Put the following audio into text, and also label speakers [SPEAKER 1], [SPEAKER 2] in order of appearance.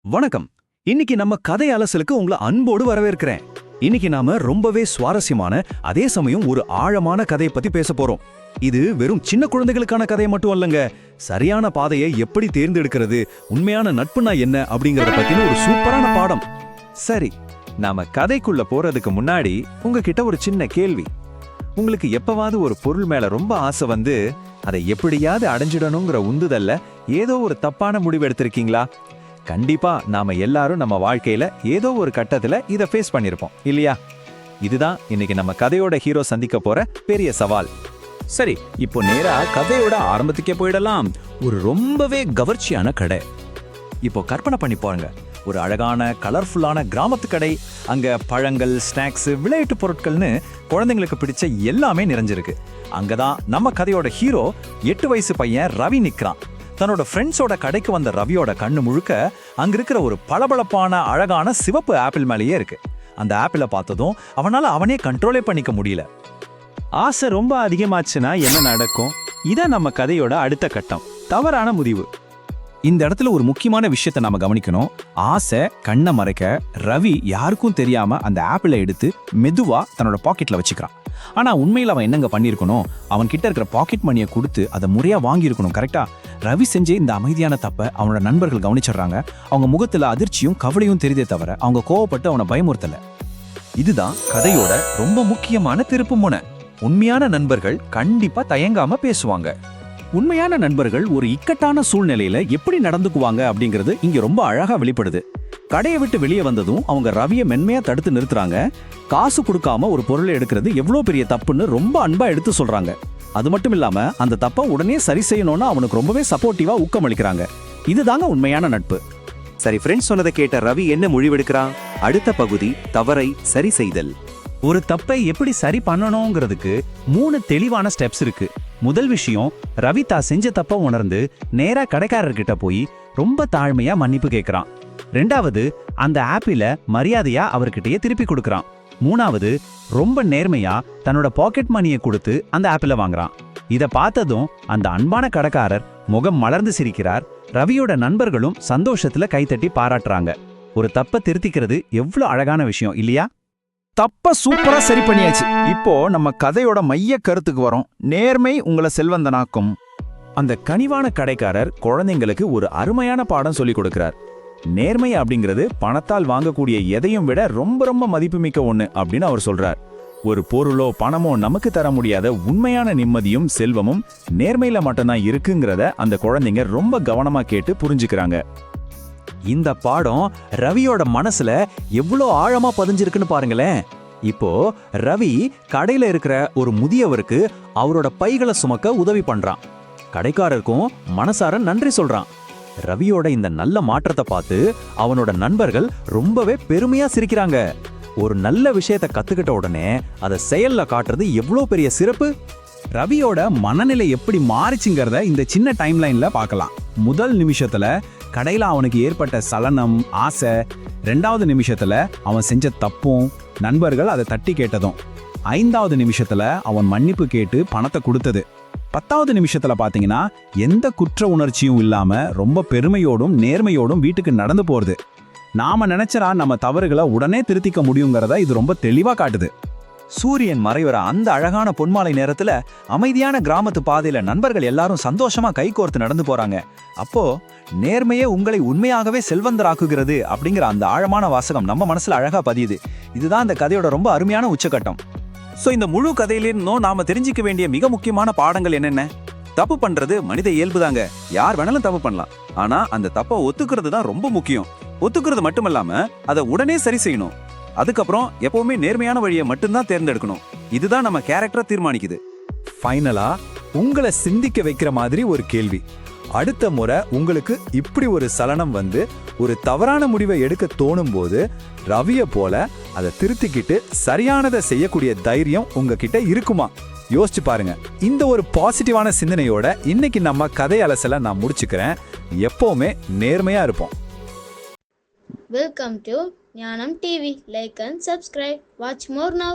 [SPEAKER 1] வணக்கம். இன்னைக்கு நம்ம கதை அலசலுக்கு உங்களை அன்போடு வரவேற்கிறேன். இன்னைக்கு நாம ரொம்பவே சுவாரஸ்யமான அதே சமயம் ஒரு ஆழமான கதையை பத்தி பேச போறோம். இது வெறும் சின்ன குழந்தைகளுக்கான கதை மட்டும் அல்லங்க. சரியான பாதையை எப்படி தேர்ந்தெடுக்கிறது, உண்மையான நட்புனா என்ன அப்படிங்கறத பத்தின ஒரு சூப்பரான பாடம்.
[SPEAKER 2] சரி, நாம கதைக்குள்ள போறதுக்கு முன்னாடி உங்ககிட்ட ஒரு சின்ன கேள்வி. உங்களுக்கு எப்பவாவது ஒரு பொருள் மேல ரொம்ப ஆசை வந்து அதை எப்படியாவது அடைஞ்சிடணுங்கிற உந்துதல்ல ஏதோ ஒரு தப்பான முடிவு எடுத்திருக்கீங்களா? கண்டிப்பா நாம எல்லாரும் நம்ம வாழ்க்கையில ஏதோ ஒரு கட்டத்துல இதை ஃபேஸ் பண்ணிருப்போம் இல்லையா? இதுதான் இன்னைக்கு நம்ம கதையோட ஹீரோ சந்திக்க போற பெரிய சவால்.
[SPEAKER 1] சரி, இப்போ நேரா கதையோட ஆரம்பத்துக்கே போயிடலாம். ஒரு ரொம்பவே கவர்ச்சியான கடை. இப்போ கற்பனை பண்ணி பாருங்க, ஒரு அழகான கலர்ஃபுல்லான கிராமத்து கடை. அங்க பழங்கள், ஸ்நாக்ஸ், விளையாட்டு பொருட்கள்னு குழந்தைங்களுக்கு பிடிச்ச எல்லாமே நிறைஞ்சிருக்கு. அங்கதான் நம்ம கதையோட ஹீரோ 8 வயசு பையன் ரவி நிக்கிறான். தன்னோட ஃப்ரெண்ட்ஸோட கடைக்கு வந்த ரவியோட கண்ணு முழுக்க அங்க இருக்கிற ஒரு பளபளப்பான அழகான சிவப்பு ஆப்பிள் மேலேயே இருக்கு. அந்த ஆப்பிளை பார்த்ததும் அவனே கண்ட்ரோலே பண்ணிக்க முடியல.
[SPEAKER 2] ஆசை ரொம்ப அதிகமாச்சுன்னா என்ன நடக்கும்? இதான் நம்ம கதையோட அடுத்த கட்டம், தவறான முடிவு.
[SPEAKER 1] இந்த இடத்துல ஒரு முக்கியமான விஷயத்தை நாம கவனிக்கணும். ஆசை கண்ணை மறைக்க ரவி யாருக்கும் தெரியாம அந்த ஆப்பிளை எடுத்து மெதுவா தன்னோட பாக்கெட்ல வச்சுக்கிறான். ஆனா உண்மையில அவன் என்னங்க பண்ணிருக்கணும்? அவன் கிட்ட இருக்கிற பாக்கெட் மணியை கொடுத்து அதை முறையா வாங்கியிருக்கணும். கரெக்டா? ரவி செஞ்ச இந்த அமைதியான தப்ப அவனோட நண்பர்கள் கவனிச்சிடுறாங்க. அவங்க முகத்துல அதிர்ச்சியும் கவலையும் தெரிதே தவிர அவங்க கோவப்பட்டு அவனை பயமுறுத்தல. இதுதான் கதையோட ரொம்ப முக்கியமான திருப்புமுனை. உண்மையான நண்பர்கள் கண்டிப்பா தயங்காம பேசுவாங்க. உண்மையான நண்பர்கள் ஒரு இக்கட்டான சூழ்நிலையில எப்படி நடந்துக்குவாங்க அப்படிங்கிறது இங்க ரொம்ப அழகா வெளிப்படுது. கடையை விட்டு வெளியே வந்ததும் அவங்க ரவியை மென்மையா தடுத்து நிறுத்துறாங்க. காசு கொடுக்காம ஒரு பொருளை எடுக்கிறது எவ்வளவு பெரிய தப்புன்னு ரொம்ப அன்பா எடுத்து சொல்றாங்க. அது மட்டும் இல்லாம அந்த தப்பை உடனே சரி செய்யணும்னு அவனுக்கு ரொம்பவே சப்போர்ட்டிவா ஊக்கமளிக்கிறாங்க. இதுதாங்க உண்மையான நட்பு.
[SPEAKER 2] சரி, ஃப்ரெண்ட்ஸ் சொன்னதை கேட்ட ரவி என்ன முடிவெடுக்கிறான்? அடுத்த பகுதி, தவறை சரி செய்தல்.
[SPEAKER 1] ஒரு தப்பை எப்படி சரி பண்ணணுங்கிறதுக்கு 3 தெளிவான ஸ்டெப்ஸ் இருக்கு. முதல் விஷயம், ரவி தான் செஞ்ச தப்ப உணர்ந்து நேரா கடைக்காரர்கிட்ட போய் ரொம்ப தாழ்மையா மன்னிப்பு கேட்கிறான். 2வது, அந்த ஆப்பிள மரியாதையா அவர்கிட்டயே திருப்பி கொடுக்கறான். 3வது, ரொம்ப நேர்மையா தன்னோட பாக்கெட் மணியை கொடுத்து அந்த ஆப்பிள வாங்குறான். இத பார்த்ததும் அந்த அன்பான கடைக்காரர் முகம் மலர்ந்து சிரிக்கிறார். ரவியோட நண்பர்களும் சந்தோஷத்துல கைத்தட்டி பாராட்டுறாங்க. ஒரு தப்ப திருத்திக்கிறது எவ்வளவு அழகான விஷயம் இல்லையா?
[SPEAKER 3] தப்ப சூப்பரா சரி பண்ணியாச்சு. இப்போ நம்ம கதையோட மைய கருத்துக்கு வரோம். நேர்மை உங்களை செல்வந்தனாக்கும்.
[SPEAKER 1] அந்த கனிவான கடைக்காரர் குழந்தைங்களுக்கு ஒரு அருமையான பாடம் சொல்லி கொடுக்கிறார். நேர்மை அப்படிங்கிறது பணத்தால் வாங்கக்கூடிய எதையும் விட ரொம்ப ரொம்ப மதிப்புமிக்க ஒண்ணு அப்படின்னு அவர் சொல்றார். ஒரு பொருளோ பணமோ நமக்கு தர முடியாத உண்மையான நிம்மதியும் செல்வமும் நேர்மையில மட்டும்தான் இருக்குங்கிறத அந்த குழந்தைங்க ரொம்ப கவனமா கேட்டு புரிஞ்சுக்கிறாங்க. இந்த பாடம் ரவியோட மனசுல எவ்வளோ ஆழமா பதிஞ்சிருக்குன்னு பாருங்களேன். இப்போ ரவி கடையில இருக்கிற ஒரு முதியவருக்கு அவரோட பைகளை சுமக்க உதவி பண்றான். கடைக்காரருக்கும் மனசார நன்றி சொல்றான். ரவியோட இந்த நல்ல மாற்றத்தை பார்த்து அவனோட நண்பர்கள் ரொம்பவே பெருமையா சிரிக்கிறாங்க. ஒரு நல்ல விஷயத்தை கத்துக்கிட்ட உடனே அதை செயல்ல காட்டுறது எவ்வளோ பெரிய சிறப்பு.
[SPEAKER 3] ரவியோட மனநிலை எப்படி மாறிச்சுங்கிறத இந்த சின்ன டைம்லைன்ல பார்க்கலாம். முதல் நிமிஷத்துல கடையில அவனுக்கு ஏற்பட்ட சலனம், ஆசை. 2வது நிமிஷத்துல அவன் செஞ்ச தப்பும் நண்பர்கள் அதை தட்டி கேட்டதும். 5வது நிமிஷத்துல அவன் மன்னிப்பு கேட்டு பணத்தை கொடுத்தது. 10வது நிமிஷத்துல பாத்தீங்கன்னா எந்த குற்ற உணர்ச்சியும் இல்லாம ரொம்ப பெருமையோடும் நேர்மையோடும் வீட்டுக்கு நடந்து போறது. நாம நினைச்சா நம்ம தவறுகளை உடனே திருத்திக்க முடியுங்கிறத இது ரொம்ப தெளிவா காட்டுது.
[SPEAKER 1] சூரியன் மறைவர அந்த அழகான பொன்மாலை நேரத்துல அமைதியான கிராமத்து பாதையில நண்பர்கள் எல்லாரும் சந்தோஷமா கைகோர்த்து நடந்து போறாங்க. அப்போ நேர்மையே உங்களை உண்மையாகவே செல்வந்தராக்குகிறது அப்படிங்கிற அந்த ஆழமான வாசகம் நம்ம மனசுல அழகா பதியுது. இதுதான் இந்த கதையோட ரொம்ப அருமையான உச்சகட்டம். சோ இந்த முழு கதையிலிருந்தும் நாம தெரிஞ்சுக்க வேண்டிய மிக முக்கியமான பாடங்கள் என்னென்ன? தப்பு பண்றது மனித இயல்புதாங்க. யார் வேணாலும் தப்பு பண்ணலாம். ஆனா அந்த தப்பை ஒத்துக்கிறது தான் ரொம்ப முக்கியம். ஒத்துக்கிறது மட்டுமல்லாம அதை உடனே சரி செய்யணும். அதுக்கப்புறம் எப்பவுமே நேர்மையான வழியை மட்டும்தான் தேர்ந்தெடுக்கணும். இதுதான் நம்ம கேரக்டரை தீர்மானிக்குது.
[SPEAKER 3] ஃபைனலா உங்களை சிந்திக்க வைக்கிற மாதிரி ஒரு கேள்வி. அடுத்த முறை உங்களுக்கு இப்படி ஒரு சலனம் வந்து ஒரு தவறான முடிவை எடுக்க தோணும் போது ரவிய போல அதை திருத்திக்கிட்டு சரியானதை செய்யக்கூடிய தைரியம் உங்ககிட்ட இருக்குமா? யோசிச்சு பாருங்க. இந்த ஒரு பாசிட்டிவான சிந்தனையோட இன்னைக்கு நம்ம கதை அலசல நான் முடிச்சுக்கிறேன். எப்பவுமே நேர்மையா இருப்போம்.
[SPEAKER 4] Welcome to Jnanam TV. Like and subscribe. Watch more now.